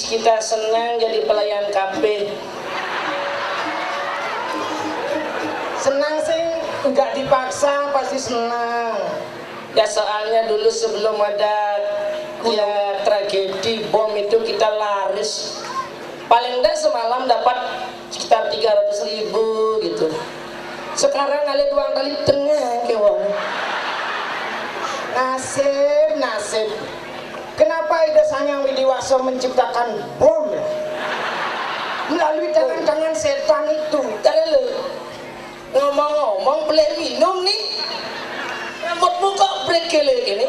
kita senang jadi pelayan kafe. Senang sih, nggak dipaksa pasti senang. Ya soalnya dulu sebelum ada ya tragedi bom itu kita laris. Paling enggak semalam dapat sekitar 300.000 gitu. Sekarang ada 2 kali tengah kewong. Nasib. Kenapa Ida Sanyang Widiwaso menciptakan bom ya? Melalui tangan-tangan setan itu. Karena lu ngomong-ngomong boleh minum nih. Rambutmu kok brekele gini?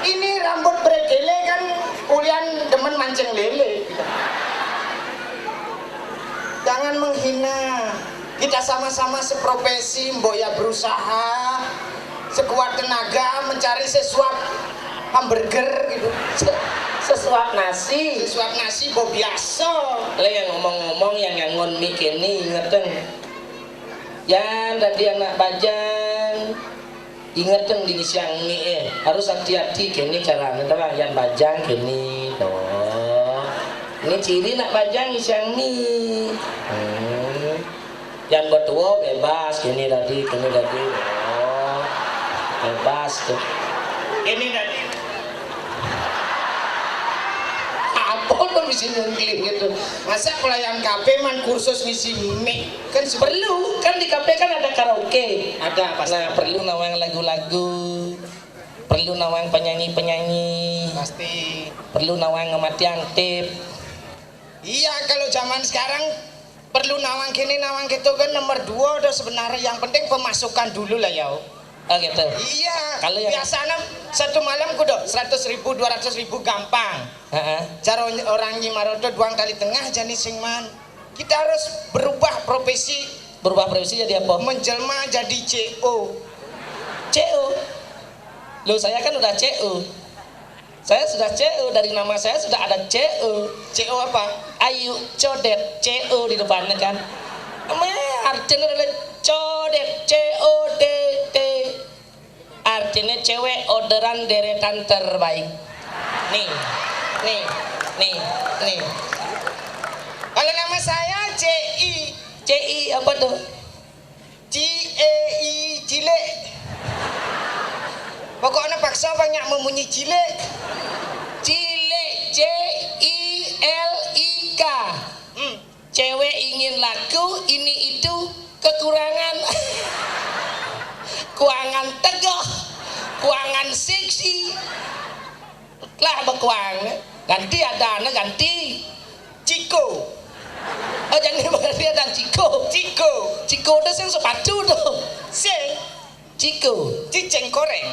Ini rambut brekele kan Ulian demen mancing lele. Jangan menghina. Kita sama-sama seprofesi, mbok ya berusaha sekuat tenaga mencari sesuap hamburger gitu. Sesuap nasi Mbok biasa. le yang ngomong-ngomong yang ngangon mik ini ingeten yan tadi anak bajang ingeten di siang mie harus hati-hati kini caranya tuh yang bajang kini toh ini ciri nak bajang siang mie yang bertua bebas kini tadi oh bebas tuh Ini tadi apa tuh mesti nyungkling gitu. masa pelayan kafe man kursus ngisi mie kan Perlu kan di kafe kan ada karaoke. ada pasti. Nah perlu nawang lagu-lagu, perlu nawang penyanyi-penyanyi, Pasti. perlu nawang ngemati antip. Iya, kalau zaman sekarang perlu nawang kini nawang gitu kan nomor 2 udah sebenarnya yang penting pemasukan dulu lah ya. Oh gitu. Iya. Kalau yang- biasanya satu malam kudo 100.000 200.000 gampang. Heeh. Cara orang Nyimarodo 2 kali tengah jenis sing man. Kita harus berubah profesi Berubah profesi jadi apa? menjelma jadi CO. CO. Loh saya kan udah CO. Saya sudah CO, dari nama saya sudah ada CO. CO apa? Ayu Codet, CO di depannya kan. Artinya adalah Codet, CODT. Artinya cewek orderan deretan terbaik. Nih. Kalau nama saya CI. CI apa tuh? CEI Cile. Pokoknya paksa banyak memunyi Cile. Cile, CILIK. Cewek ingin laku, ini itu kekurangan. Kuangan tegoh, kuangan seksi. Lah bekuang, ganti ada anak ganti. Ciko. Oh jangan berarti ada Ciko. Ciko itu yang sepatu tuh. Sing. Ciko. Ciceng koreng.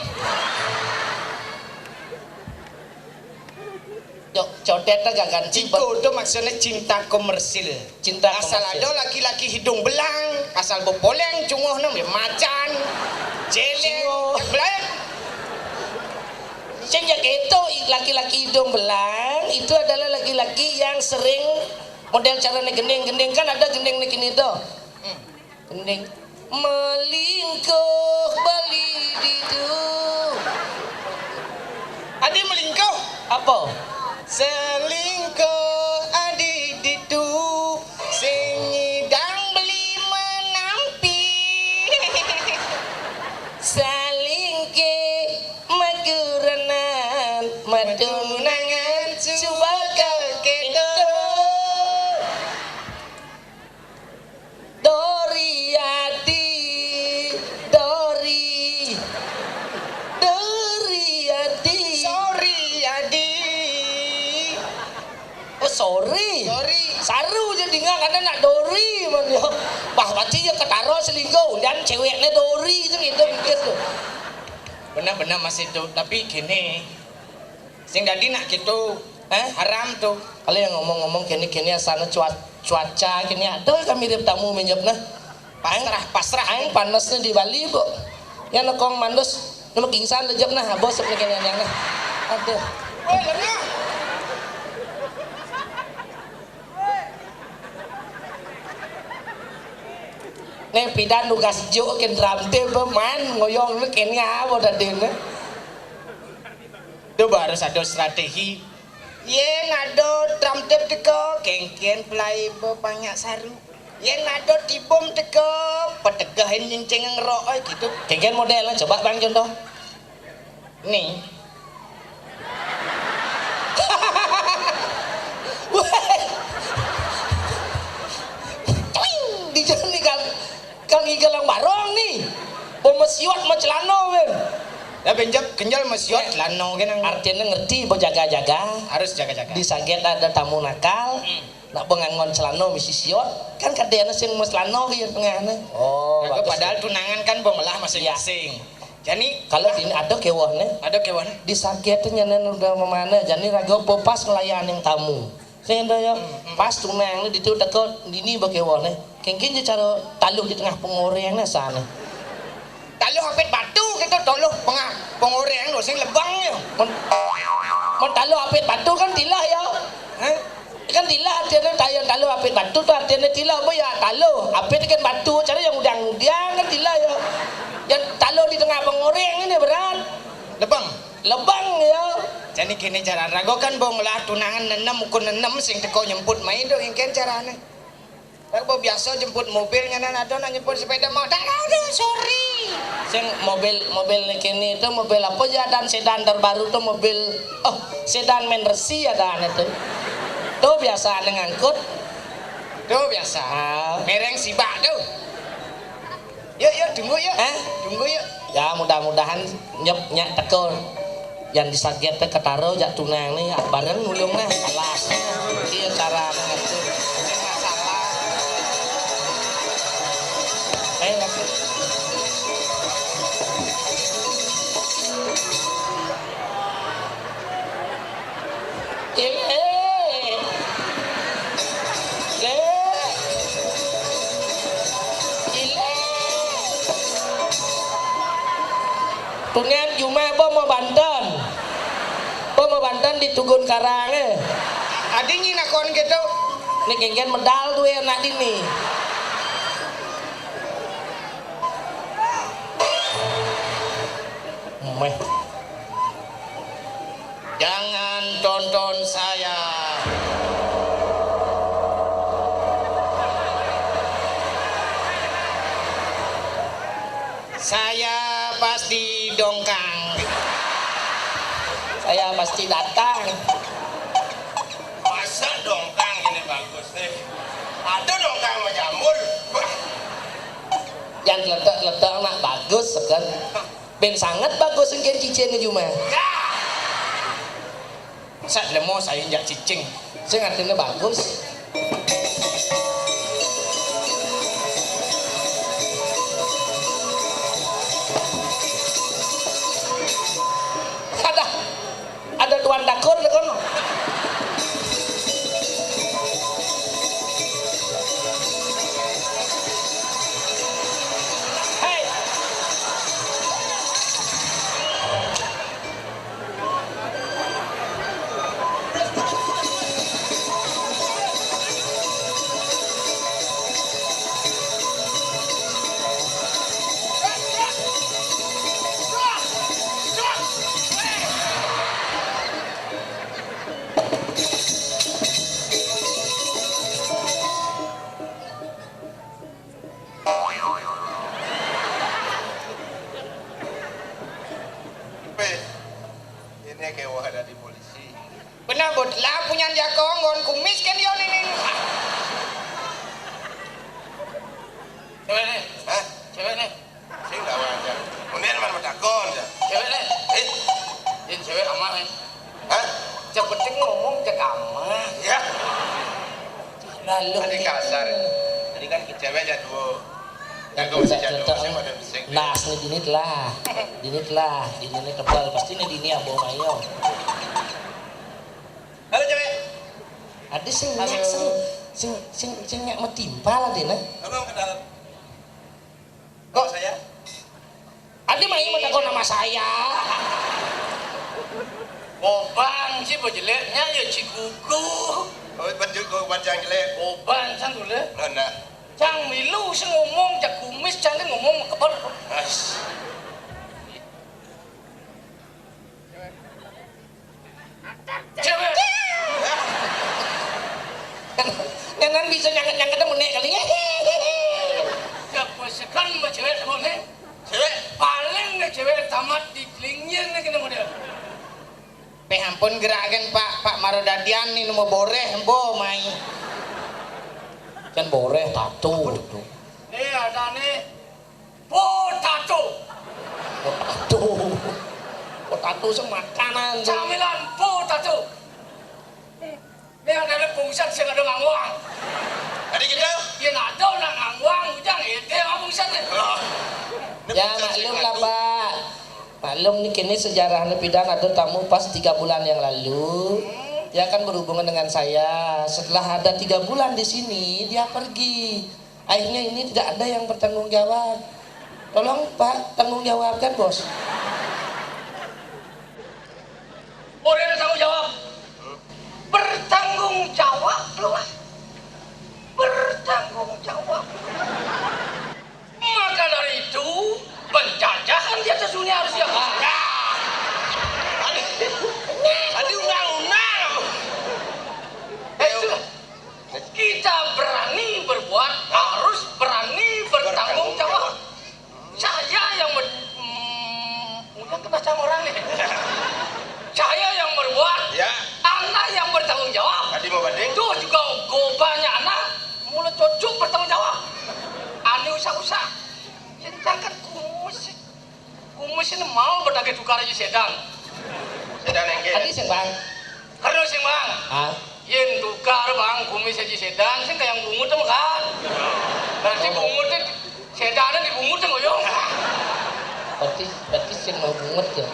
Codet gak ganti. Ciko itu maksudnya cinta komersil. Cinta asal komersil. ada laki-laki hidung belang, asal bopoleng cunguh nom macan, jelek, belang. Sejak itu laki-laki hidung belang itu adalah laki-laki yang sering model caranya gendeng-gendeng kan ada gendeng gini tuh. Gendeng melingkuh bali didu. Adi melingkuh. Apa? Selingkuh adi ditu sing nyidang beli menampi. Salingke maguranan madunangan subakal keto. Doriati Sorry adi. sorry Sorry. saru jadi nggak karena nak dori man yo bah pasti ya ketaro selingkuh dan ceweknya dori itu mikir tuh Benar-benar masih tuh, tapi gini. Sing dadi nak gitu, haram tuh. kalau yang ngomong-ngomong kini asana cuaca kini ada kan mirip tamu menyebna Pasrah. aing panasnya di Bali bu ya nekong mandos nama kingsan lejap nah bos seperti yang nah aduh Woi, lengah. nih pidan nugas jo ken ramte beman ngoyong lu kini apa tadi nih Itu harus ada strategi Yen ado tram tep teko kengken play banyak saru. Yen ado tibom teko petegahin nyenceng ngerok gitu. Kengken modelnya coba Bang contoh. Nih. Di jalan nih kang igelang barong nih. Pemesiot mah celana men. Ya benjep kenjal mesiot lano kenang. Artinya ngerti bo jaga-jaga. Harus jaga-jaga. Di saget ada tamu nakal. Nak bengangon celana misi siot. Kan kadena sing mes celana ieu tengahna. Oh, Nah, bagus. padahal tunangan kan bemelah masing-masing. Jadi Kalau ini ada kewahnya. ada kewan. Di sagetnya nenen udah mana jadi raga popas ngelayanin tamu. Sehingga ya pas tunang di itu teko dini bakewahnya. Kengkin je cara taluh di tengah pengorengnya sana. Taluh hapit batu gitu toluh pengoreng lho sing lebang yo. Mon taluh apit batu kan tilah ya. Hah? Kan tilah artinya taluh apit batu tuh artinya tilah apa ya taluh apit kan batu cara yang udang-udang kan tilah ya. Yang taluh di tengah pengoreng ini berat. Lebang ya. Jadi gini cara rago kan bong lah tunangan nenem ukun nenem sing teko nyemput main tuh ingken carane. Rago biasa jemput mobilnya nan ada nyemput sepeda motor. Aduh sorry. Sing mobil kini itu mobil apa ya dan sedan terbaru tuh mobil sedan Menresi ya dan itu. Tuh biasa ngangkut. Tuh biasa. Mereng sibak tuh. Yuk tunggu yuk. Tunggu yuk. Ya mudah-mudahan nyep tekor yang disaget teh ketaro jak tunang nih bareng nulungna kelasnya ieu cara ngatur masalah laki Tunyan Jume mau Banten di Tugun Karang Adi nyinakon gitu. Ini kengken medal tuh enak ini. Meh. Jangan tonton saya. Saya pasti dongkang. Saya pasti datang. Masa dongkang ini bagus nih? Ada dongkang sama jamur. Yang letak nak bagus kan. Ben sangat bagus engken cicingnya cuma. Ya. Saat lemo saya injak cicing. Saya ngertinya bagus. Ada tuan dakor kan? Hei. Ini kayak ada di polisi. Benar bud, lah punya jakong ngon kumis kan yon ini. Cewek nih, hah? Cewek nih. Sing gak wajar. Kemudian mana takon ya? Cewek nih. Ini cewek aman nih. Hah? Cepetin ngomong cek amah. Ya. Lalu Tadi kasar. Tadi kan cewek jadul. Yang kau bisa jadul, saya pada bising. Nas nih dinit lah, dinit tebal pasti nih dini abo mayo. Halo cewek. Ada sing nyak metimpal ada nah. Abang ke dalam. Kok saya? Ada main mau takon nama saya. Boban sih jeleknya ya Cikuku. Oh, baju kau panjang jelek. Boban san dulu. Mana? Cang milu sing ngomong jak kumis cang ngomong keber. As. Cewek. tekan mbak cewek sama nih. Cewek. Paling nih cewek tamat di kelingin nih kena model. Ampun gerakan Pak Marodadian nih mau boreh bo mai. Kan boreh tato. Nih ada nih potato. Potato semakanan. Camilan potato. Nih ada nih pungsan sih ada ngangwang. Ada gitu? Ya ada nak ngangwang ujang itu yang pungsan nih. Ya maklum lah Pak. Maklum nih kini sejarahnya Pidan ada tamu pas 3 bulan yang lalu. Dia kan berhubungan dengan saya. Setelah ada 3 bulan di sini dia pergi. Akhirnya ini tidak ada yang bertanggung jawab. Tolong Pak tanggung jawabkan bos. Boleh ada tanggung jawab. Bertanggung jawab lu ah. Bertanggung jawab. Maka dari itu penjajahan di atas dunia harus siap. Tadi undang-undang. Sudah. Kita berani berbuat harus berani bertanggung jawab. Saya yang udah kena sama orang nih. Saya yang berbuat, Ya. anak yang bertanggung jawab. Tadi mau banding. Itu juga gobanya anak mulai cocok bertanggung jawab. Ani usah-usah. Jangan kumus. Kumus ini mau berdagang tukar aja sedan. Sedang engke. Tadi sih Bang. Karena sih bang, Ah, yen tukar bang kumis aja sedan, sih kayak bungut tuh kan. Nanti bungutnya sedannya dibungut tuh ngoyong. berarti sih mau bungut ya.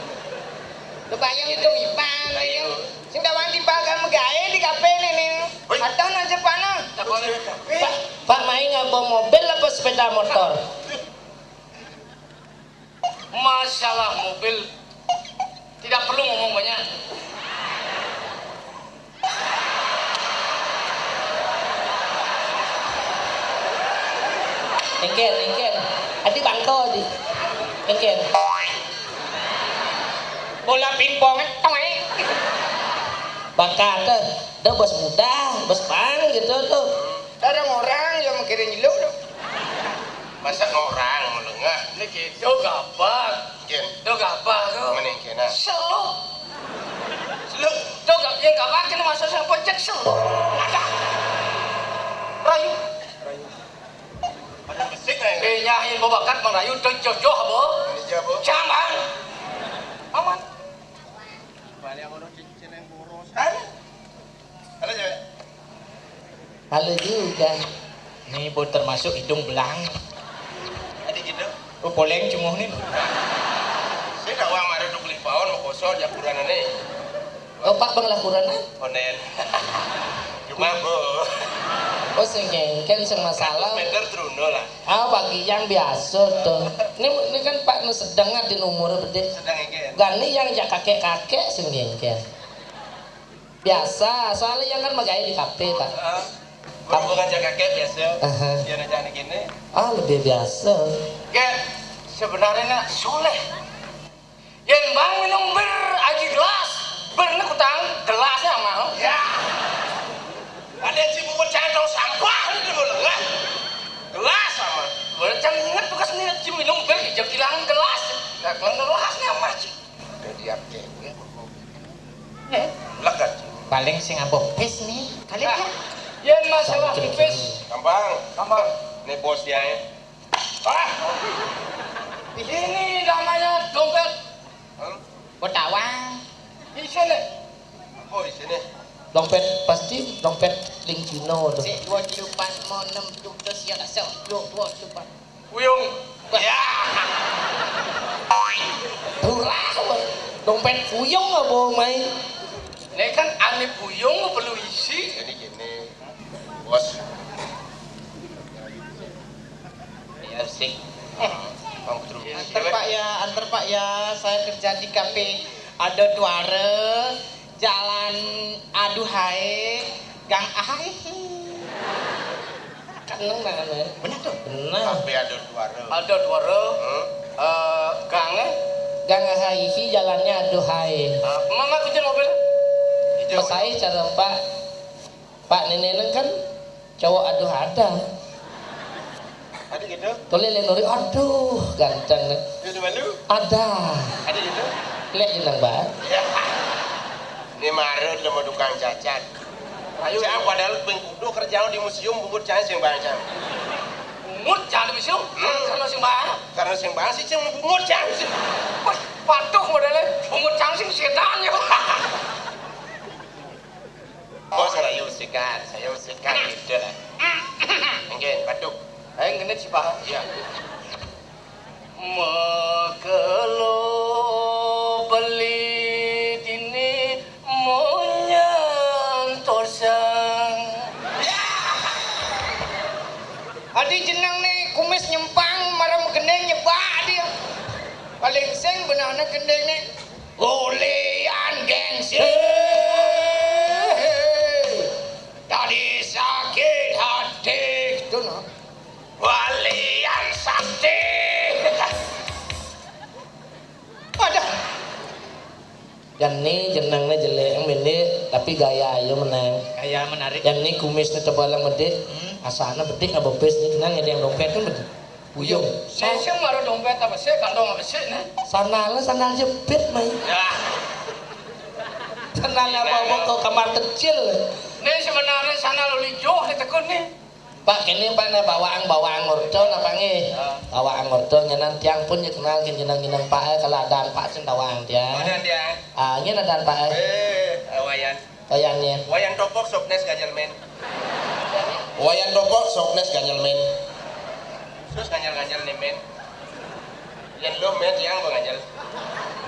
Lu bayang itu ipan ayo. Sing dawang dibagal megae di kafe nih. Atau aja panah. Pak main nggak bawa mobil apa sepeda motor? Masalah mobil tidak perlu ngomong banyak. Engken. Adi bangko di. Engken. Bola pingpong toy. Bakar tuh. Dah bos muda, bos bang gitu tuh. Ada orang yang mikirin nyeluk tuh. Masa orang melengah. Ini gitu gampang. Ken. Itu gampang tuh. Mana yang kena? Seluk. Seluk. Itu gampang kena masuk yang pojok seluk. Ada. Rayu. Ada besik nggak yang? Nyahin babakat merayu dan jodoh apa? Ini jawab. Caman. Aman. Ada cewek. Halo juga. Nih bu termasuk hidung belang. Ada gitu. Oh poleng cumuh nih. Saya dah uang ada 20 pound mau kosong jakuran ini. Oh Pak bang lakuranan? Onen. Cuma bu. Oh sengengken seng masalah. Meter teruno lah. Ah bagi yang biasa tuh. Ini kan Pak nu sedang di umur gede. Sedang engke. Gani yang jak kakek sengengken. Biasa, soalnya yang kan magai di kafe Pak. Bukan jaga kakek biasa. Aha. Dia aja gini. Ah lebih biasa. Gen, sebenarnya soleh. Yang bang minum bir aji gelas. Bener kutang gelasnya mau. Ya. Ada yang sibuk bercandong sampah ini boleh nggak? Gelas sama. Boleh jangan ingat bekas nih aji minum bir jam kehilangan gelas. Gak kehilangan gelasnya masih. Jadi apa? Lekat. Paling sing abok pes nih. Kali Nah, ya. yang masalah pipis. Gampang. Gampang. Ini bos dia ya. Ah. Ini namanya dompet. Botawang. Di sini. Oh di sini. Dompet pasti dompet link Cino tuh. Si 24 mau 6 tugas ya tak sel. 24. Uyung. Ya. Murah dompet puyung nggak bawa main. Ini kan aneh buyung perlu isi. Jadi gini. Bos. Ya sih. Bang Putru. Antar Pak ya, saya kerja di kafe ada Duare, Jalan Aduhai, Gang Ahai. Kaneng banget. Benar tuh. Benar. Tapi ada dua re. Ada dua gangnya. Gang Haihi jalannya aduhai. Mama kunci mobil. Pas saya cara Pak Neneng kan cowok aduh ada. Ada gitu? Toleh lenori, aduh ganteng. Itu malu? Ada. Ada gitu? Lek inang ba. Ya. Ini marut lo mau tukang cacat. Ayo, saya padahal pengkudu kerja di museum bubut cahaya sing bangsa. Bungut jangan di museum. Karena sing bahaya. Karena sing bangsa sih cuma bungut cahaya sih. Wah, patuh modelnya. Bungut jangan sing setan ya. Oh, saya usikan gitu lah. Enggak, batuk. Ayo ngenet si Pak. Iya. Mekelo beli dini monyantosan. Adi jenang nih kumis nyempang marah gendeng nyebak dia. Paling sing benarnya gendeng nih. Golean gengsi. Tadi sakit hati itu no. Walian sakti. Ada. Yang ni jenangnya jelek, yang ini tapi gaya ayo menang. Kayak menarik. Yang ni kumisnya tebalang bedek, asalnya bedek nggak bebes nih, kenal ada yang dompet kan bedek. Buyung. Saya sih maru dompet apa sih? Kantong apa sih? Nih. Sandal jepit mai. Ya. Sandalnya bawa ke kamar kecil. Nih sebenarnya sana lo lijo ditekun nih. Pak kini pak na bawaan ordo apa ngi? Bawaan ordo nyenan tiang pun kenal jenang pak kalau ada pak sendawang dia. Mana dia? Ah ini ada pak. Wayan. Kayannya. Wayan topok soknes ganjal men. Wayan topok soknes ganjal men. Terus ganjal nih men. Yang lo men yang ganjal.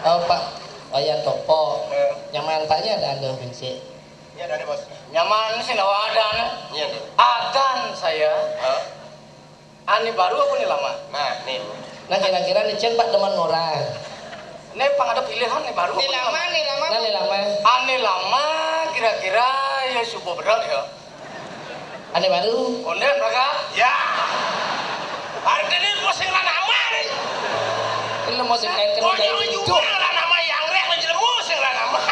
Oh pak, wayang topo. Nyaman paknya ada anda bensin. Iya ada bos. Nyaman sih nggak ada nih. Iya nih. Adan saya. Ani baru aku nih lama. Nah nih. Nah kira-kira nih cen pak teman orang. Nih pang ada pilihan nih baru. Nih lama. Nah nih lama. Ani lama kira-kira ya subuh berat ya. Ane baru. Onden berangkat. Ya. Hari ini pusing lah nama nih. Ini mau sih naik Oh kerja yang itu. juga lah nama yang rek lagi pusing lah nama.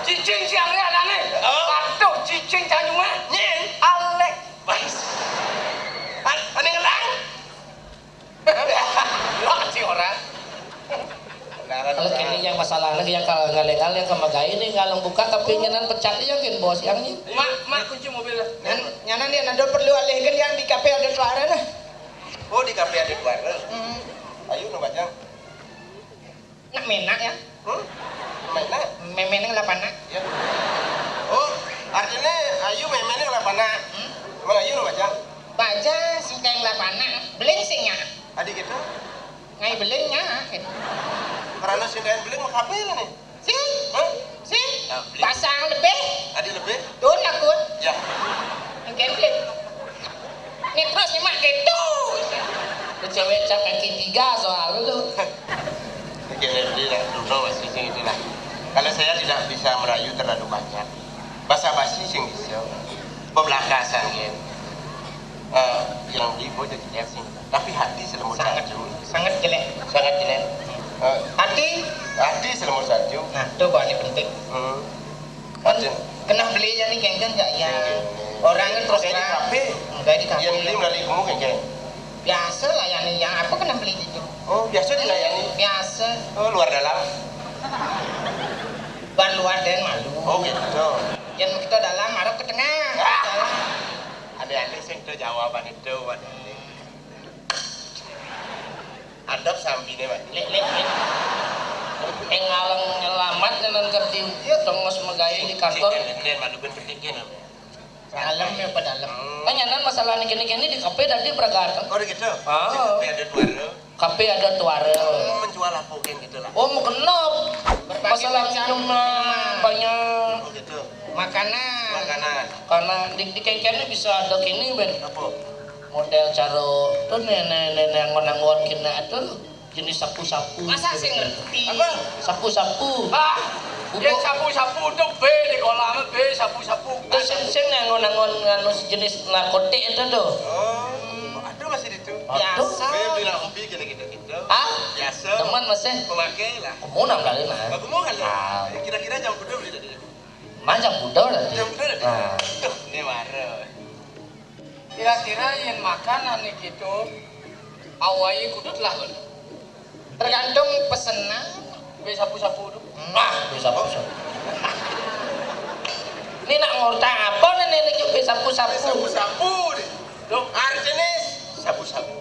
Cicing siang ini ada nih. Patuh cicing jangan cuma. Nyen. Alek. Baik. Ane ngelang. Lah si orang. Kalau kini yang masalahnya yang kalau nggak legal yang kemagai ini ngalang buka tapi nyenan pecat yang kan bos yang ini. Mak kunci mobil. Nyanan dia nado perlu alihkan yang di kafe ada suara nah. Oh di kafe ada dua. Ayo nu bajang. Nak menak ya. Mana? Memeneng lapana. Ya. Oh, artinya ayu memene lapana. Mana ayu nu bajang? Baca singkang lapana. Beling singnya. Adik kita. Ngai belingnya. Karena sindayan beli mau kafe nih. Sing. Hah? Sing. Nah, beli. Pasang lebih. Adik lebih? Tuh nakut. Ya. Engken beli. Ini terus nyemak gitu. Itu cewek cap kaki 3 soal itu. Oke, lebih lah. Dulu masih sing itulah. Kalau saya tidak bisa merayu terlalu banyak. Basa-basi sing bisa. Pembelakasan gitu. Yang di bodoh jelek sing. Tapi hati selemut salju. Sangat jelek. Sangat jelek. Hati selemut salju. Nah, tuh kok ini penting. Kan kena beli jadi genggen enggak ya? Orangnya terus Kayak di kafe. Enggak di kafe. Yang beli melalui kamu kayak Biasa layani yang apa kena beli itu? Oh, biasa dilayani. Biasa. Oh, luar dalam. Luar dan malu. Oh, gitu. Yang kita dalam, harap ke tengah. Dalam. Ada sing itu jawaban itu, Pak. Adab sampine, Pak. Lek. Ngalang nyelamat nyenan kerti tongos megai di kantor. Kemudian malukan pertikin. Dalam ya ke dalam. Kan nyenan masalah nih kini di kafe tadi beragam. Oh, gitu. Oh. Tapi ada dua. Kafe ada tuare. Menjual apa kayak gitu lah. Oh mau kenop. Masalah minum banyak. Oh, gitu. Makanan. Makanan. Karena di kengkennya bisa ada kini ben. Apa? Model caro tuh nenek ngonangon kena tuh jenis sapu-sapu. Masa sih ngerti? Apa? Sapu-sapu. Dia sapu-sapu tuh B di kolam B sapu-sapu. Itu sing nangon-nangon nganu jenis narkotik itu tuh. Oh, aduh masih itu. Biasa. Saya bilang umpi gitu. Ah? Biasa. Teman masih. Pemakai lah. Kamu enam kali nah. Aku mau kan lah. Kira-kira jam kedua beli tadi. Macam budal tadi. Jam kedua tadi. Nah. Tuh, ini marah. Kira-kira yang makanan nih gitu awai kudut lah kan. Tergantung pesenan. Sapu-sapu tuh. Bisa apa? Ini nak ngortang apa nih yuk sapu-sapu. Sabu-sabu deh. Tuh, Artinya sabu-sabu.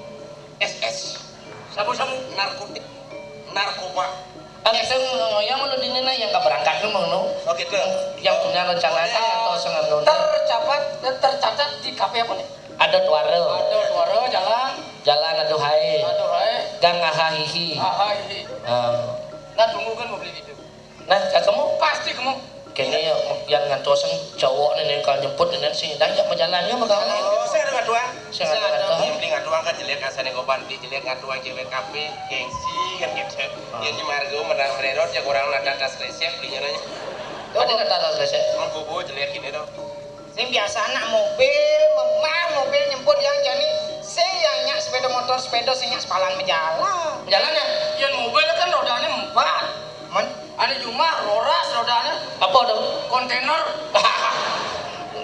SS. sapu-sapu. Narkotik. Narkoba. Langsung yang mau dinina yang gak berangkat lu mau Oh gitu. yang punya rencana atau senang Tercatat di KP apa nih? ada tuare Ada suara jalan, jalan aduh hai ada hai, gang ahahihi ini. Nah tunggu kan mau beli gitu. nah kamu Pasti kamu. kayaknya yang ngantosan cowok nih kalau jemput dengan sini dajak berjalannya bakal Oh, saya ada ngatuang. Saya ada ngatuang. Yang penting ngatuang kan jelek asane gobanti, jelek ngatuang cewek kafe, gengsi kan gitu. Yang margo menang mererot ya kurang ada tas resep belinya nanya. tadi kata selesai Mau bobo jelek ini dong. Sing biasa anak mobil, mobil nyemput yang jani. Sing yang nyak sepeda motor, sepeda sing nyak sepalan menjalan. jalannya Yang mobil kan rodanya 4. Men, Ada cuma roras rodanya, apa dong kontainer.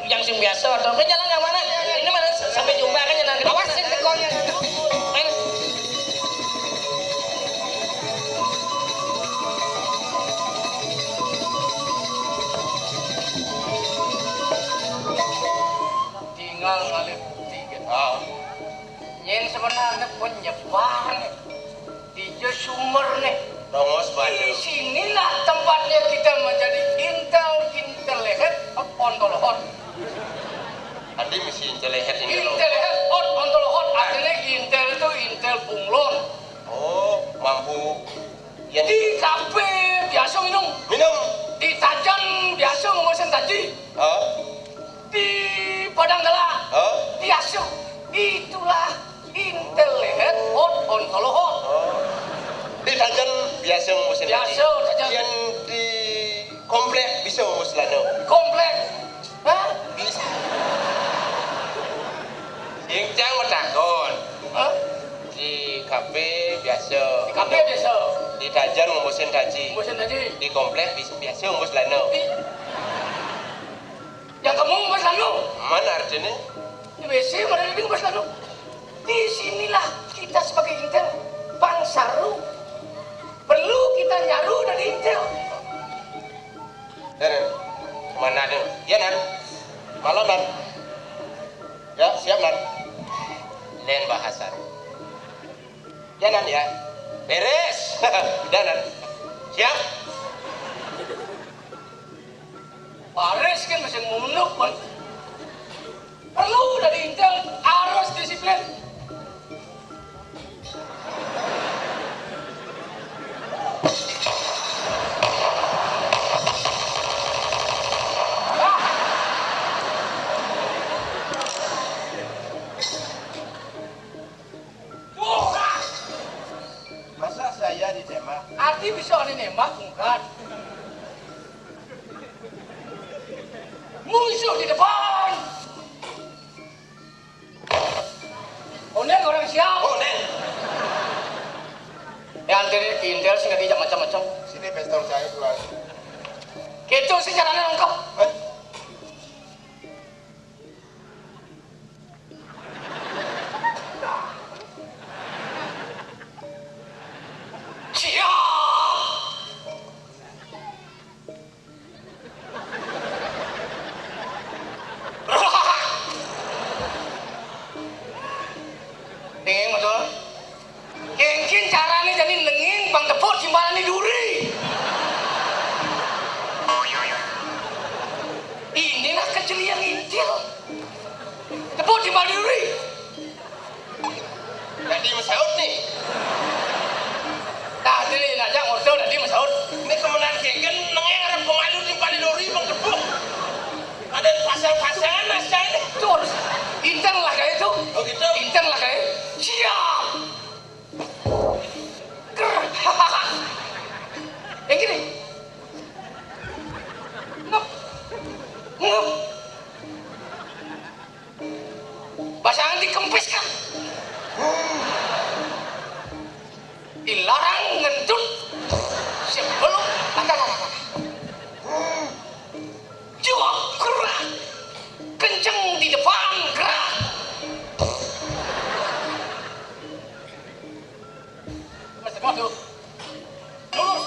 yang sing biasa atau jalan yang mana ini mana sampai jumpa kan jalan awas sing tekonya. Tinggal ngalih bukti gitu. Oh, Yang sebenarnya penyebar nih, di sumber nih. Rongos Di Bandung. sinilah tempatnya kita menjadi intelligent ontolhot. Tadi misi celehet ini loh. Intelligent ontolhot artinya intel itu intel bunglon. Oh, mampu. Yang Di kafe biasa minum, minum. di tajan biasa memesan taji, Oh, di padang dala oh, biasa. Itulah intelligent ontolhot. oh. Di Tajan biasa musim Biasa, Tajan. Yang di komplek bisa musim lano. Komplek. Hah? Bisa. Yang jangan takon. Hah? Di kafe biasa. Di kafe biasa. Di Tajan musim taji. Memesan taji. Di komplek biasa musim lano. Yang kamu ngebahas lalu, Mana artinya? di WC mana ada ngebahas lalu. Di sinilah kita sebagai intel bangsaru perlu kita nyaru dari intel. Dan mana ada? Ya nan. Malam nan. Ya siap nan. Lain bahasan. Ya nan ya. Beres. Dan nan. Siap. Paris kan masih munuk kan. Perlu dari intel harus disiplin. Masa saya ditembak? Arti bisa ada nembak bukan. Musuh di depan. Oh neng orang siap. Oh neng. Yang dari intel sih nggak dijak macam-macam. Sini pistol saya keluar. Gitu sih caranya lengkap. Eh, Siap. Dingin betul. Kengkin caranya jadi lenging bang tepuk timbalan di duri. Inilah kecelian intil. Tepuk timbal di duri. Jadi Masaud nih. Tadi ni nak jak order tadi Masaud. Ini kemenangan kengken nengeng ada pemalu di Palidori bang tepuk. Ada pasal-pasalan mas saya ini. Terus intel lah kayak itu. Oh gitu. Intel lah kayak. Siap. Ger. Yang gini. Ngep. Ngep. Pasangan dikempiskan. Dilarang ngentut sebelum jiwa gerak kenceng di depan gerak Waduh. Lurus.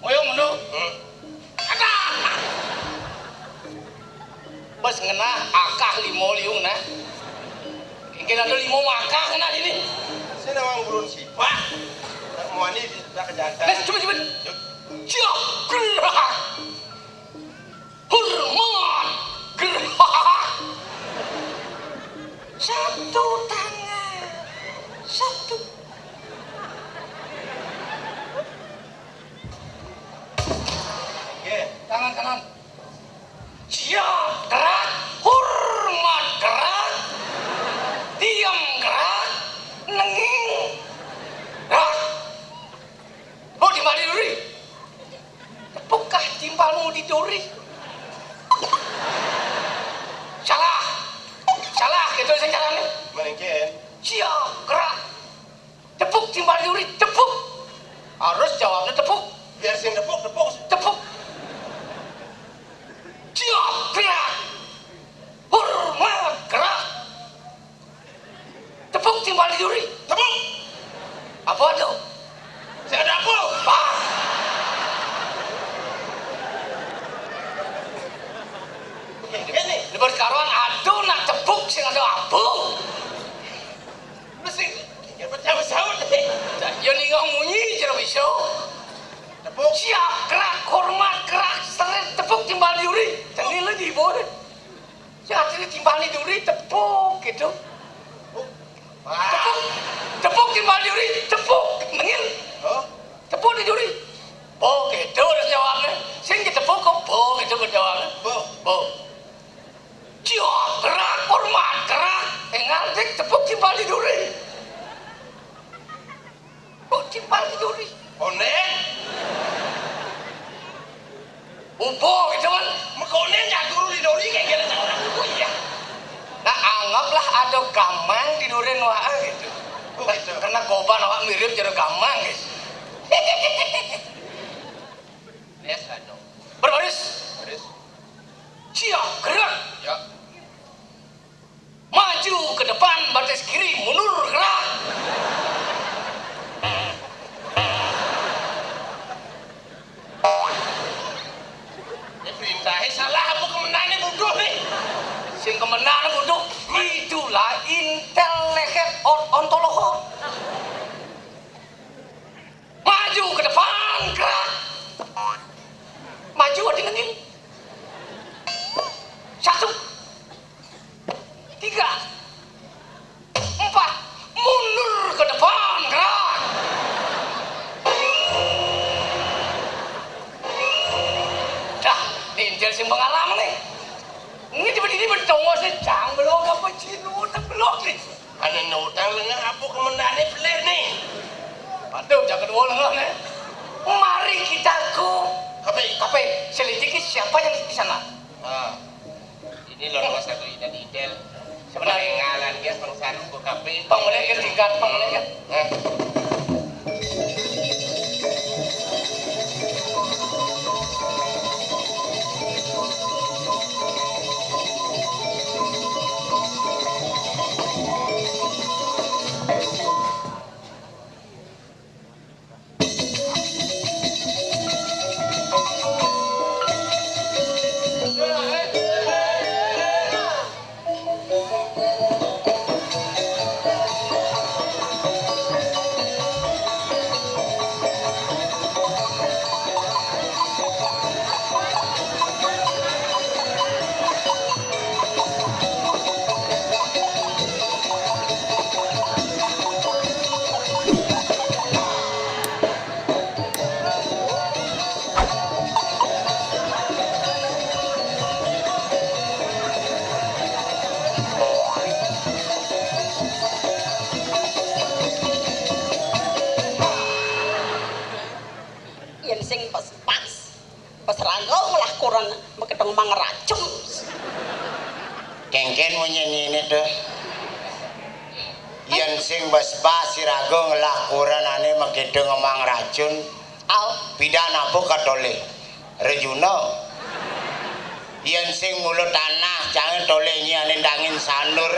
Moyo ngono. Ada. Bos ngena akah limo liung nah. Kengken ada limo makah ngena ini. Saya nawang burun sifat. Mau ini tidak kejadian. Nes coba. Siap gerak. Hormat gerak. Satu tangan. Satu. Tangan kanan. Siap gerak. Hormat gerak. Diam gerak. Nenging gerak. Mau timbal di duri? Tepukah timbalmu di duri? Salah gitu saya caranya. Mungkin. Siap gerak. Tepuk timbal di duri. Tepuk. Harus jawabnya tepuk. Biar sing tepuk. Tepuk. Siap gerak. Hormat gerak. Tepuk timbal di duri. Tepuk. Apa itu? Saya ada apa? Pak. Ini. Di berkaruan aduh nak tepuk sing ada apa? Mesti. Ya percaya saut. Ya nih munyi jero bisa. Tepuk. Siap gerak hormat gerak seret tepuk timbal di duri. Jadi lu di bawah. Siap ini timbal di duri tepuk gitu. Tepuk timbal di duri tepuk nengin. Oh. Tepuk di duri. Bo gitu udah jawabnya. Sing ditepuk kok bo gitu berjawabnya. Bo. Siap gerak hormat gerak. Ngaldik tepuk timbal di duri. Tepuk timbal di duri. Onen. Ubo gitu kan. Mekonen ya guru di dori kayak gini orang ubo ya. Nah anggaplah ada gamang di duri noa gitu. Oh gitu. Karena goban awak mirip jadi gamang guys. Biasa dong. Berbaris. Terus. Siap gerak. Ya. Maju ke depan baris kiri mundur gerak. Ini perintahnya salah apa kemenangannya bodoh nih? Sing kemenangan bodoh itulah intel lehet ontoloho. Maju ke depan gerak. Maju ada ngengin. 1 3 4 mundur ke depan gerak. Dah, ninjal sing pengalaman nih. Ini tiba-tiba bertemu sih, cang belum apa cinu tak belum nih. Ada nutang lengah apa kemenangannya pelir nih? Aduh, jangan kedua lengah nih. Mari kita ke Kape. selidiki siapa yang di sana. Ah. Ini loh nomor satu dari Intel. Sebenarnya Pengalan dia pengsaru ke kape. pengulian ketiga, pengulian. Kengken munyi ini tuh. Yen sing bas-bas sirago ngelakuranane megede ngomong racun. Al bidan apa katole? Rejuno. Yen sing mulut tanah jangan tole nyane dangin sanur.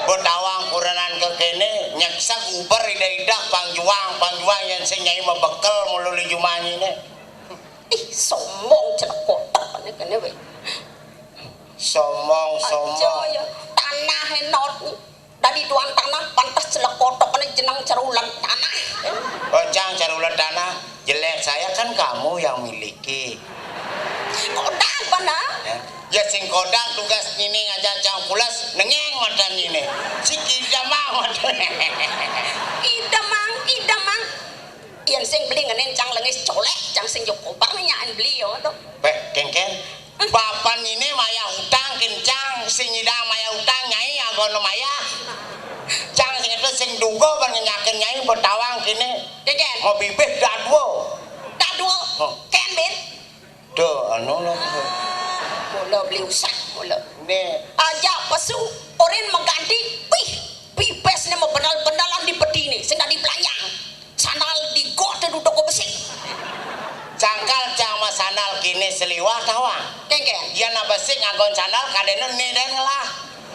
Botawang lakuranan ke kene nyeksa guber ida-ida pangjuang yang sing nyai mebekel mulu li jumanyine. Ih, sombong celak kotak ini kene we. Somong. Aja ya tanah enot dari tuan tanah pantas celak kotak ini jenang carulan tanah. Oncang carulan tanah jelek saya kan kamu yang miliki. Kodak apa nah? Ya sing kodak tugas ini ngajak cang pulas nengeng madan ini. Si idamang madan. Idamang. Yang sing beli ngenen cang lengis colek, cang sing jokobar nyaan beli yo tuh. Kengken. Papan ini maya utang kencang, sing idang maya utang nyai agono maya. Cang sing itu sing dugo ban nyakeun nyai betawang kene. Kengken. Mau bibih dadwo. Ken ben. Duh, anu lah. Mula beli usak mula. Nih. Aja pesu oren mengganti. Wih, pipes ni mau benalan di peti ni, sing di pelanjang. Sandal di got tu duduk besi. Cangkal cang mas sandal kini seliwah tawang. Kengken. Yan na besik ngagon sandal kadene neden lah.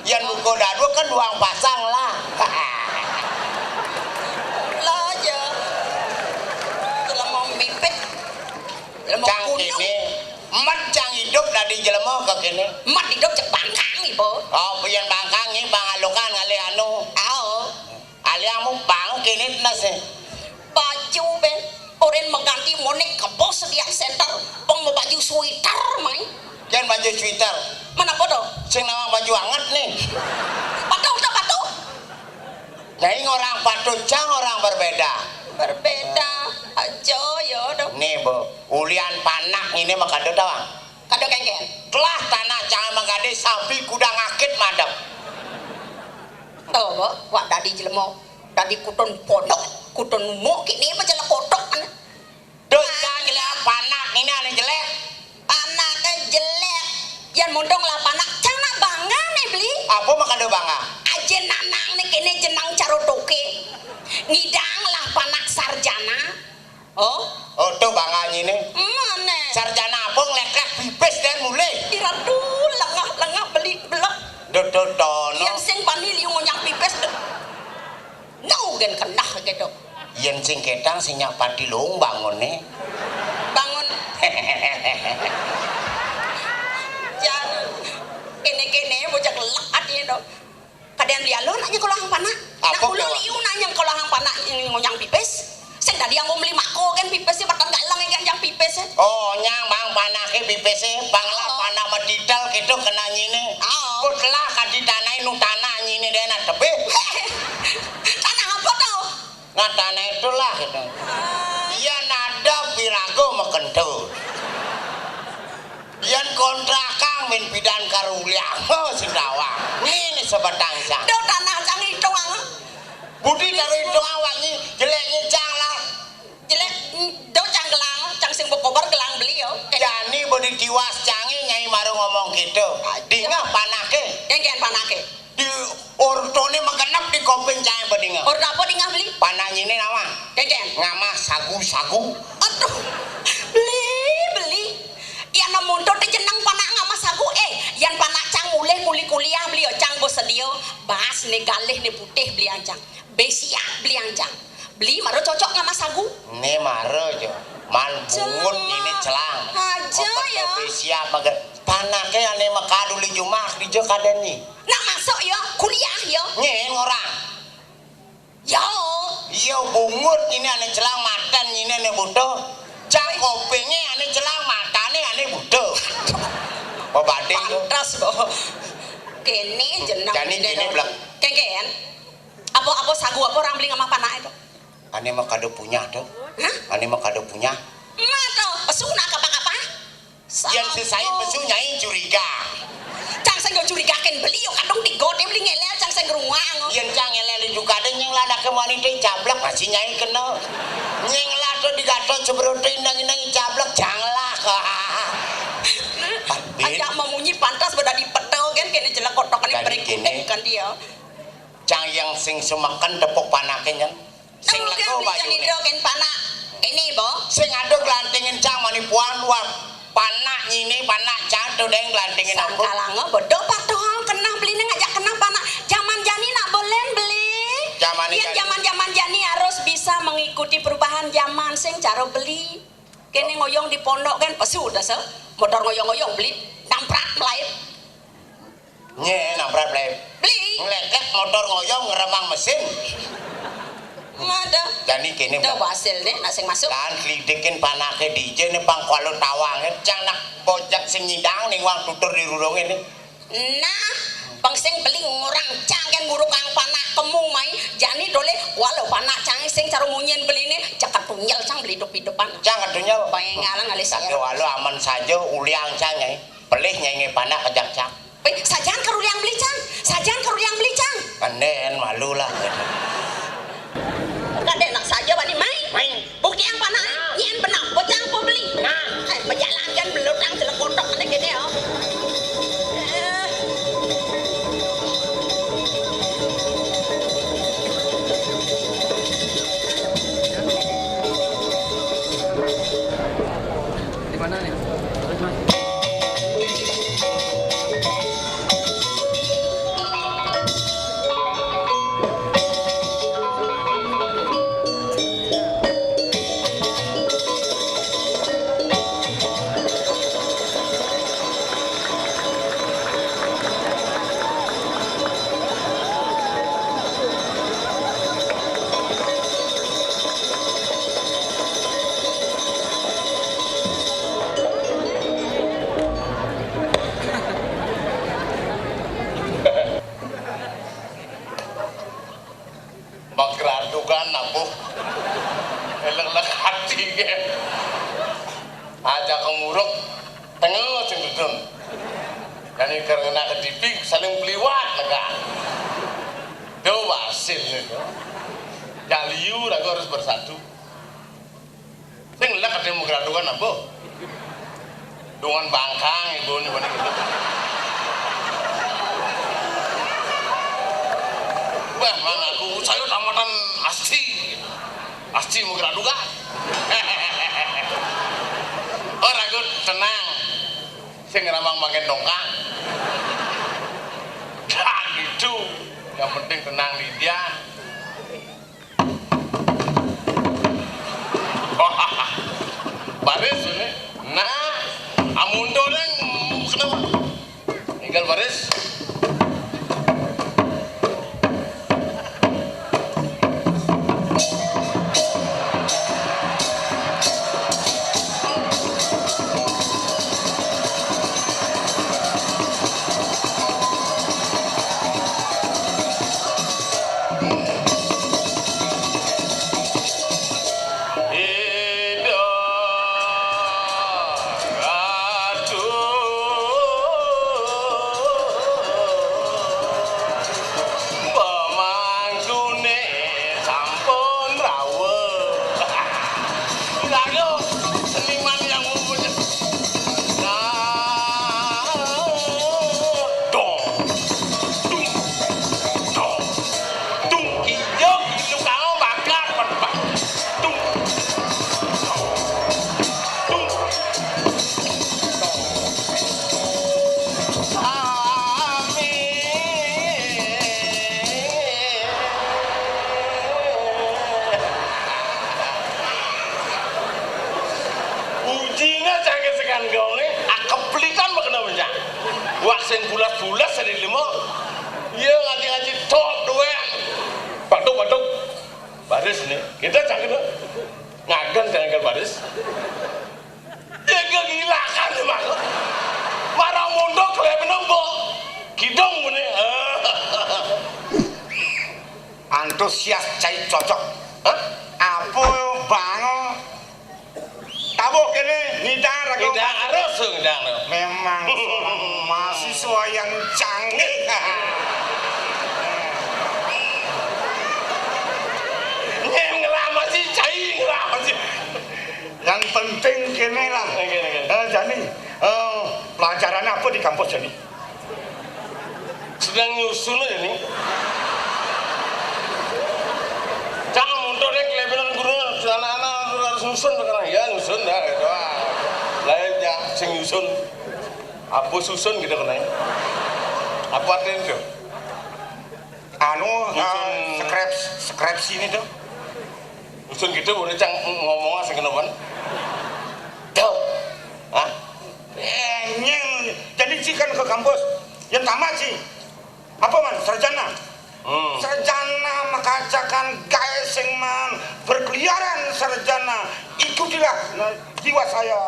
Yan buko dadu kan duang pasang lah. Lah aja. Kalau mau mipet. Cang kini emat cang hidup dari jelema ke kini. Mat hidup cek bangkang ibu. Oh, pian bangkang ni bangalukan ngali anu. Aliamu bang kini nase. Baju ben. Oren mengganti monek ke bos dia center. Pong mau baju sweater main. Kian baju sweater. Mana bodoh? Sing nama baju hangat nih. Patuh tak patuh? Nyai orang patut cang orang berbeda. Berbeda aja ya dong. Nih bu, ulian panak ini mah kado tawang. Kado kengken. Telah tanah jangan mengade sapi kuda ngakit madam. Tuh bu, wak dadi jelemo, dadi kutun pondok, kutun umuk ini mah jelek kotok kan. Dosa jelek panak ini aneh jelek. Anaknya jelek. Yang mundong lah panak, jangan bangga nih beli. Apa mah kado bangga? Aja nanang nih kene jenang carotoke. Ngidang lah panak sarjana. Oh tuh bangga ini. mana? Sarjana apa ngelek-lek pipis dan mulai. Iradu lengah beli belok. Dono. Yang sing bani liung nyang pipes. Nau gen kenah gitu. Yang sing ketang sing nyak pati lung bangun nih. Bangun. Jangan. Kene bocah gelak hati dong. Kadang dia lo nanya kalau hang panah. Nak Apa ulo kau? liu nanya kalau hang panah nyang pipes. Sing tadi yang mau beli mako kan pipesnya batang galang yang pipes. Oh nyang bang panake pipis bangla panah medidal gitu kena nyine. Putlah kaditanai nu tanah nyine dena tebe. Tanah apa tau? Nah tanah itulah gitu. Iya nada pirago mekentul. Yan kontrakang min bidan karuliang sing dawang. Ini sebatang cang. Do tanah cang itu ang. Budi dari itu awangi jeleknya cang lah. Jelek do cang gelang, cang sing bokobar gelang beli yo. Jani budi tiwas cangi nyai maru ngomong gitu. Dingah panake. Kengken panake. Di ortone mengenap di kopeng cang bedinga. Ordo apa dingah beli? Panah nyine nawa. Kengken. Ngamah sagu-sagu. Aduh. Beli. Yang namun tuh jeneng panak ngama sagu yang panak cang mulai kuliah beli cang bos sedio bahas nih galih nih putih beli ancang besia beli ancang beli maro cocok ngama sagu Nih maro jo man bungut ini celang aja ya besia mager panaknya ane makadu li jumah di jo kadeni nak masuk ya kuliah ya nyen orang yo iya bungut ini ane celang matan ini ane butuh cang kopengnya ane celang matane ane butuh oh bading pantas kok kene jeneng Jani belak kengken apa sagu apa orang beli ngama panak itu ane makadu punya tuh hah? ane makadu punya Mato, pesu nak apa-apa? yang sesai pesu nyai curiga Cang saya curiga kan beli yo kadang digode beli ngelel cang saya ngeruang. yang cang ngeleli juga ada yang lada ke wanita cablak masih nyai kena yang lada digatot sebelum indang-indang cablak janganlah Ajak memunyi pantas beda di petel kan kena jelek kotokan ini berikutnya kan dia. Cang yang sing semakan tepuk panaknya sing lego bayu ini kan panak ini bo sing ada gelantingin cang manipuan luar panak ini panak cang tuh deng gelantingin aku sangkalango bodoh patuh kena beli ngajak kena panak zaman jani nak boleh beli cara beli. Kene ngoyong di pondok kan pesu dah se. Motor ngoyong-ngoyong beli namprak melayu. Nye namprak melayu. Beli. Ngeleket motor ngoyong ngeremang mesin. Ada. Jadi kene Dah hasil nih nak sing masuk. lan klidikin panake DJ ne pangkualo tawange cang nak bocak sing nyindang ning wang tutur di rurung ini. Nah, bang sing beli ngurang cangen guru kang panak kemu mai jani dole walau panak cangen sing cara munyen beli ini jakat tunyel cang beli hidup-hidupan. Cang kadunya Bayang ngalang alis Tapi walau aman saja uliang cang nyai. Pelih nyai panak kejak cang. Sajan keru yang beli cang. Sajan keru yang beli cang. Kanden malu lah. Kade nak saja bani mai. Bukti yang panak nyen benak bocang po beli. Nah, berjalan kan belutang telekotok ane gini ya. Di mana nih? Magradukan apa? Elek-elek hati ke. Aja kemuruk tengah sing dudun. Kani karena kediping saling beliwat lega. Do wasil itu. Jaliu lagu harus bersatu. Sing lek ade magradukan apa? Dengan bangkang ibu ni bani gitu. Wah, mang aku saya tamatan Asti mau gradukan. Oh, ragut tenang. Sing ramang makin dongkang. Dah gitu. Yang penting tenang Lydia. Baris ini. Nah, amundo neng kenapa? Tinggal baris. Sing bulas-bulas dari lima, iya ngaji-ngaji top doang, batuk baris nih, kita jangan ngagan jangan baris, ya kegilakan nih maksud, marah mondok kelihatan nembok, kidong nih, Antusias cai cocok. Apa bang? Tabuk ini ngidang ragu. ngidang harus ngidang. Memang mahasiswa yang canggih. Ngelama sih cai ngelama sih. Yang penting kene lah. Jadi pelajaran apa di kampus jadi? Sedang nyusun aja nih. Jangan mundur nih kelebihan guru anak-anak harus nyusun sekarang ya nyusun dah itu. Lainnya sing nyusun. Apa susun gitu kan ya? Apa artinya itu? Anu skripsi ini tuh. Sun gitu boleh cang ngomong sing kenopan. Tuh. Hah? Nyeng. Jadi Ci kan ke kampus. Yang tamat Ci. Apa man? Sarjana. Sarjana makacakan gaes sing man berkeliaran sarjana. Ikutilah jiwa saya.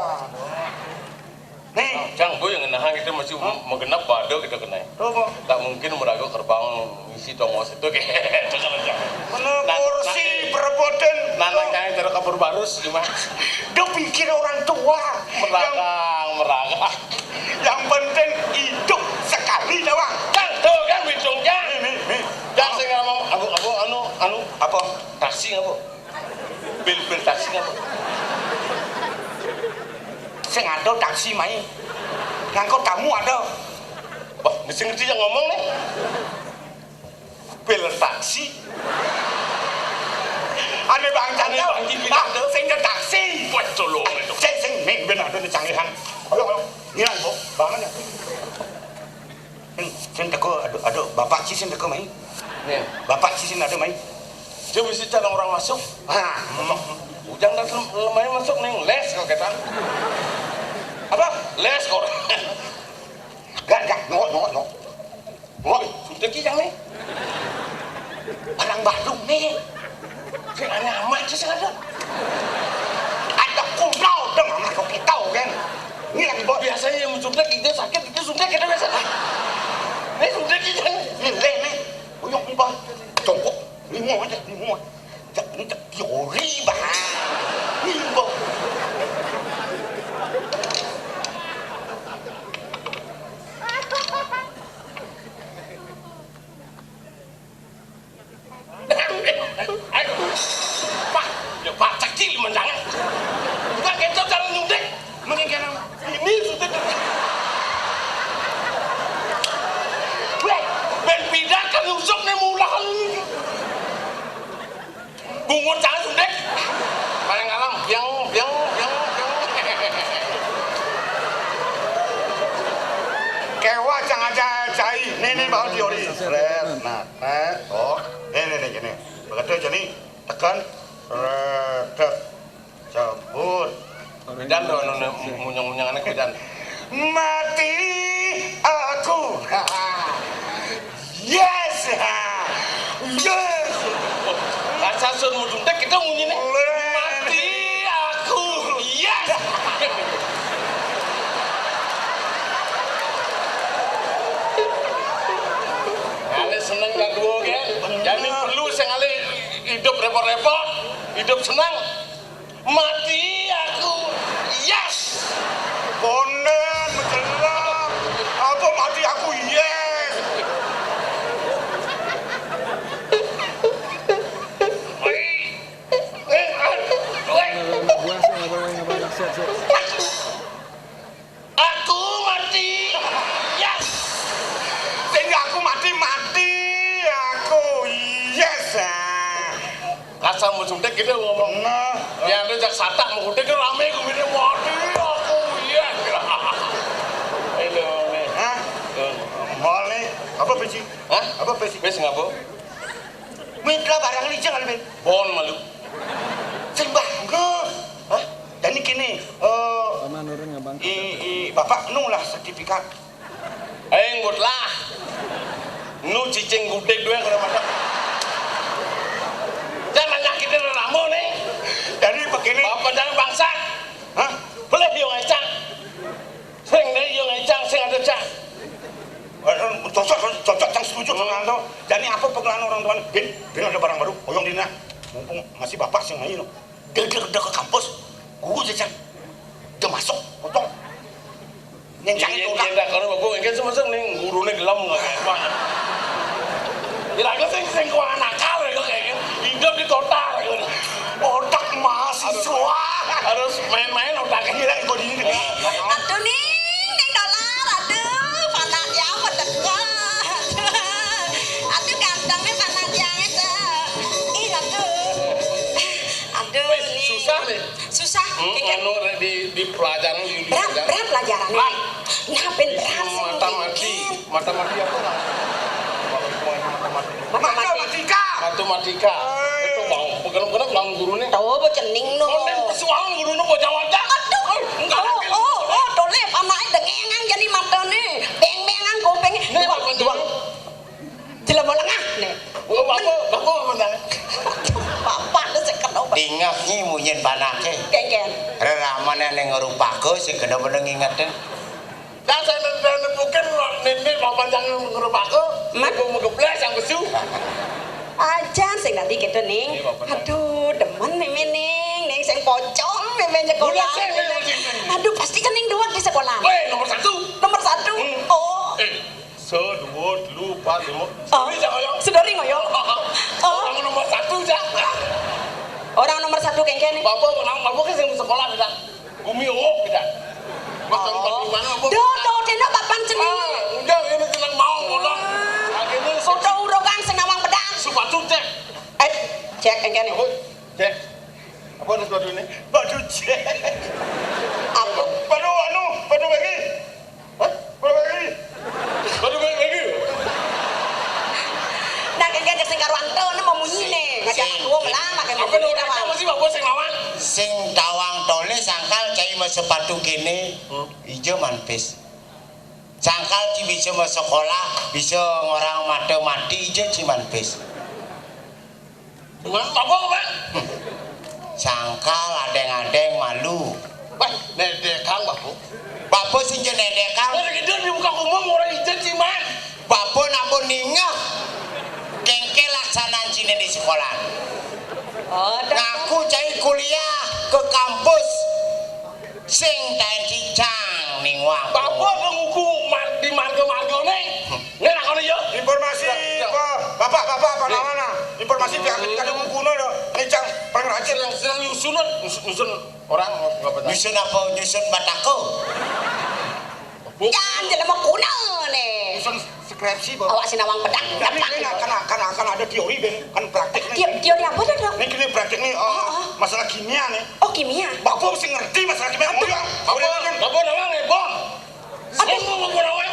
Nih, Cang boy yang nahan kita masih menggenap bado kita kena. tuh Tak mungkin meragu gerbang isi tongos itu kayak itu kan Cang. mana kursi perebutan. Nanang kayak terus kabur barus cuma Dia pikir orang tua. meragang. Yang penting hidup sekali doang. Cang tuh kan bitung Cang. Nih. Cang sing ngomong anu Apa? taksi ngapa? Bil taksi ngapa? Sing ada taksi mai. Ngangkut tamu ada. Wah, mesti ngerti yang ngomong nih. Bil taksi. Ane bang Ane Chandra. bang Chandra. Bang, sing ada taksi. Buat colong itu. Sing ning ben ada canggihan. Ayo. Ngilang, Bu. Bangan ya. Sing teko ada bapak Ci sing teko mai. Nih, Bapak Ci sing ada mai. dia mesti cara orang masuk. Ah, Ujang dan lemari masuk neng les kau kata. apa? Les kau. Gak, ngok. Sudah kijang nih. Barang Bandung nih. Sing aneh amat sih ada. Ada kuno dong sama kita kan. Ini lagi bawa Biasanya yang suntik itu sakit itu suntik kita biasa. Ini suntik kijang. nih. Uyuk nih bang. Jongkok. Ini mau. Ini teori bang. Ini bang. Aduh, Pak, ya Pak cekil menjangan. Bukan kecap cara nyuntik. Mending kena. Ini suntik. Ben pindah kan usuk nih mulah kan. Bungut jangan suntik. Paling alam, biang. Kewa jangan cai. Nih bawa teori. Nah, oh. Nih gini. Begitu jadi tekan. Cabut. Kedan tuh, munyang anak kedan. Mati aku. Yes. Yes. Asasun mau suntik kita ngunyi nih. Mati aku. Yes. Ale seneng gak gue kan? Jadi perlu sekali hidup repot-repot, hidup senang. Mati aku. Yes. Bonen menjelang. Apa mati aku? Yes. Aku mati. Yes. Sehingga aku mati. Aku yes. Kasar mau suntik kita ngomong. Nah, Ya ada jak satak mau suntik kan rame gue bilang mati aku. Yes. Hello. hah? Boleh. Apa besi? Hah? Apa besi? Wes ngapa? Minta barang licin kali ben. Bon malu. Sing bangga. Hah? Dan ini kini. Bapak nulah sertifikat. Ngut lah. Nu cicing gudeg dua kalau masak. Jangan nyakitin ramu nih. Jadi begini. Bapak jangan bangsa. Hah? Boleh yung ecang. Sing nih yung ecang sing ada cang. Cocok yang setuju dengan itu. Jadi apa pengenalan orang tua? Bin ada barang baru. Oyong dina. Mumpung masih bapak sing main. Dia udah ke kampus. Guru jajan. Dia masuk. Potong. Nyencangin orang. Iya, kalau bapak ingin masuk nih gurunya gelam nggak kayak apa. Kira-kira sing kau nakal ya kayak gitu. Hidup di kota gitu. Otak mahasiswa. Harus main-main otaknya. Gila kau di sini. Aduh ning dolar, aduh panak yang mendekat. Aduh gantengnya panak yang itu. Ih aduh nih. Susah nih. Susah. Anu di pelajaran di Berat pelajaran. Nah ben berat sih. Matematika apa lah? Matematika. Matematika. Itu bang, bener-bener pesuang gurune. Tuh apa cening no. Konten pesuang gurune bocah wadah. Aduh. Enggak lagi. Oh, tole panake dengengan jadi matane. Beng-bengan kuping. Nih, Pak Panjang. Jelema lengah nih. Oh, bapak Panjang. Bapak lu sing kena obat. Ingat nyi munyen panake. Kengken. Reramane ning ngrupaku sing bener-bener ngingetin. Dan saya mungkin nenek Pak Panjang ngerupaku. Mau ngebles yang besu. Ajan sing nanti gitu ning. Aduh, demen memening ning sing pocong memen sekolah. Aduh, pasti kan ning dua di sekolah. Weh, nomor 1. Nomor 1. Oh. Sedua, lupa, lima. Oh. Sedori ngoyo. Orang nomor 1 aja. Orang nomor 1 kengken. Bapak kan yang sekolah kita. Umi kita. Masang di mana apa? Do, dena papan ceneng. Udah ini senang mau ngolong. Akhirnya Foto urokan senawang pedang. sepatu cek. Cek kengken. Cek. Apa ada sepatu ini? Badu cek. Apa? Badu bagi. Hah? Badu bagi. Baru lagi. Nah kengken sing karo Anto mau munyine. Ngajak gua melang makan Apa lu apa sih bapak sing lawan? Sing tawang tole sangkal cai mau sepatu kene ijo manpis. Sangkal ci bisa mau sekolah, bisa ngorang mati ijo ci manpis. Dengan apa Pak? Sangkal adeng-adeng malu. Wah, nedekang bapak. Bapak sing je nedekang. Orang itu di muka umum orang ijen sih man. Bapak nampun ningah. Kengke laksanaan cine di sekolah. Oh, Ngaku cai kuliah ke kampus. Sing taen cicang ning wang. Bapak nguku di marga-marga nih. Nggak nak yo. Informasi Bapak apa namanya? Informasi pihak kali kuno lo. Ngecang paling rajin. Sedang nyusun orang nggak betul. Nyusun apa? Nyusun batako. jangan jelema kuno nih. Nyusun skripsi Pak. Awak sinawang pedang. Tapi ini akan ada teori kan praktik nih. Teori apa tuh dok? Ini kini praktik nih masalah kimia nih. Oh kimia. Bapak mesti ngerti masalah kimia. Bapak nawang bom. Semua bapak nawang.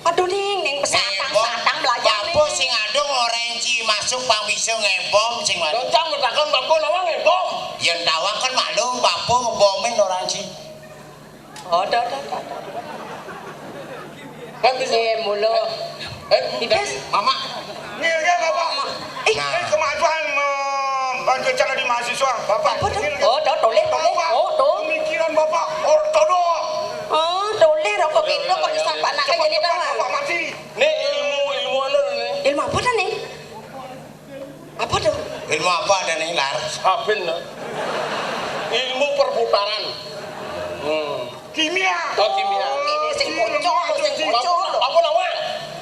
Aduh ning satang belajar nih. Bapak sing adung orenci masuk pang bisa ngebom sing mana. Docang bertakon bapak nawang bom. Yang tawang kan maklum bapak ngebomin orenci. Oh, dah. Kan bisa Mulu. Ibes. Mama. Nih ya Bapak. Ini kemajuan berencana di mahasiswa Bapak. Apa tuh? Oh, toleh. Oh, tuh. Pemikiran Bapak ortodok. Oh, toleh rokok gitu kok bisa anak kayak gini dah. Bapak mati. Nih ilmu anu nih. Ilmu apa dah nih? Apa tuh? Ilmu apa ada nih lar? Sabin no. Ilmu perputaran. Kimia. Oh kimia. Ini sing pocong. Apa nawang?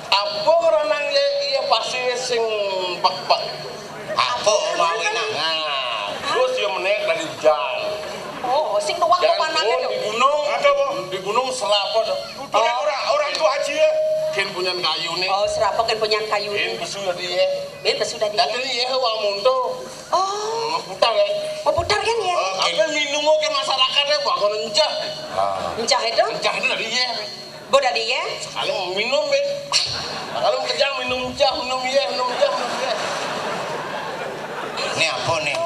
Apa ranang iya pasti sing bak. Apa mau nang? Terus dia menaik dari hujan. Oh, sing tuang Dan kepanannya tuh. di gunung selapa tuh. Orang tua aja ya. Ken punya kayu nih. Oh, serapakan punya kayu. Ken besu dia. Sudah dia. Dan dia hawa munto. Oh, Putar kan. mau putar kan ya? Apa minum ke masyarakatnya bakal encah. Encah itu? Encah itu dari dia. Boda dia? Kalau minum ben. Kalau kejang minum encah, minum iya. Ini apa nih?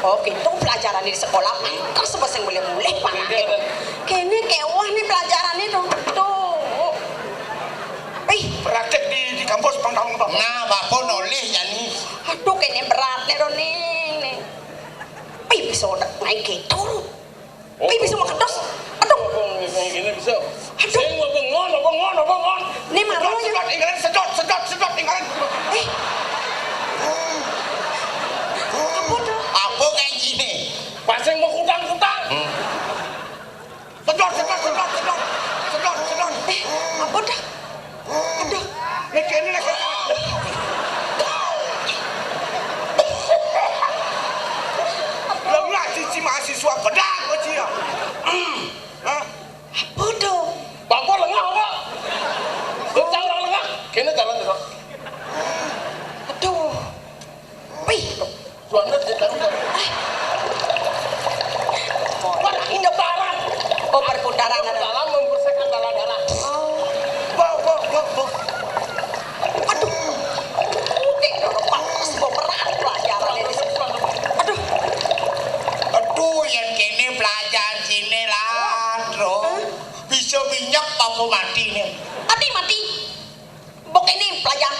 Oke, itu pelajaran di sekolah. Kau sebab yang boleh panah. Kene kewah nih pelajaran itu. Tuh. Praktek di kampus pangkalan Bapak. Nah, bapak noleh yani. Aduh, kene berat nih Roning. Bisa naik gitu. Bisa makan dos. Aduh. Gini bisa. Aduh. Saya mau bengon. Nih marah ya. Sedot tinggalin. Apa tuh? Apa kayak gini? Pasang mau kutang. Sedot. Apa dah? Aduh. Nih kini nih. Lah cici mahasiswa bedak kecil. Hah? Apa tuh? Bapak lengah apa? Docang orang lengah. Kene jalan terus. Aduh. Suara jalan. Perputaran. Oh, perputaran ada. Dalam membersihkan darah-darah. Aduh. Udah, panas berat pelajaran itu.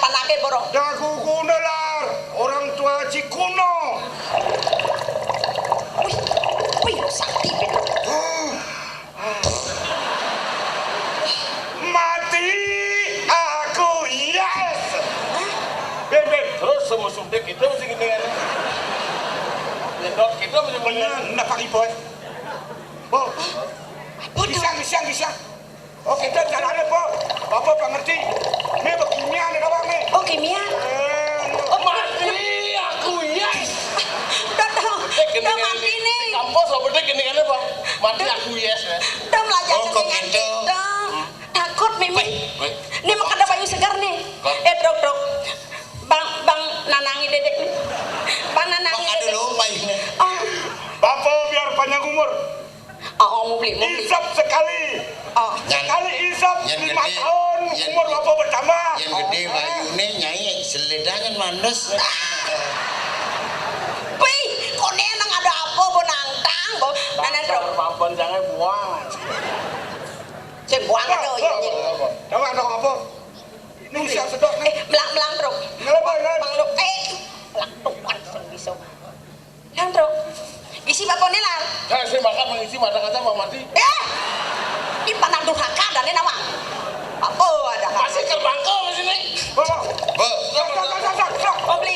panake boro. Dagu kuno lar, orang tua Haji kuno. Wih, sakti betul. Mati aku yes. Bebek terus semua sudah kita mesti gini kan. Nyedot kita mesti Bener, bener. nak pagi boy. Bo, Gisang. Oke, kita jalan po. Bapak pengerti. Me bekimia nih kawan me. Oh, kimia. Mati aku yes. Dah mati nih. Kampus lo berdek gini kan Bang. Mati aku yes ya. Dah belajar Oh, kok dengan gitu? kita. Takut Mimi. Ini makan ada bayu segar nih. Truk. Bang nanangi dedek nih. Bang nanangi Bang, dedek. dulu mainnya. Oh, Bapak biar panjang umur. mau beli. Isap sekali. Oh, Sekali isap Yang 5 gede. tahun Yang umur gede. bapak bertambah. Yang gede bayune nyai seledangan mandos. pi, kok nenang ada apa bo nangtang bo. Nana truk. Papan jangan buang. Cek buang ada ya. Tahu apa? Ini siap sedot nih. Melang truk. Ngelebar. Bang lu melang truk kan bisa. Melang truk. Isi bapone lah. Saya sih makan mengisi mata kata mau mati. Ini panang durhaka dan ini nama. Apa ada? Masih kerbangkau di sini. Bapak. Bo, Oh, beli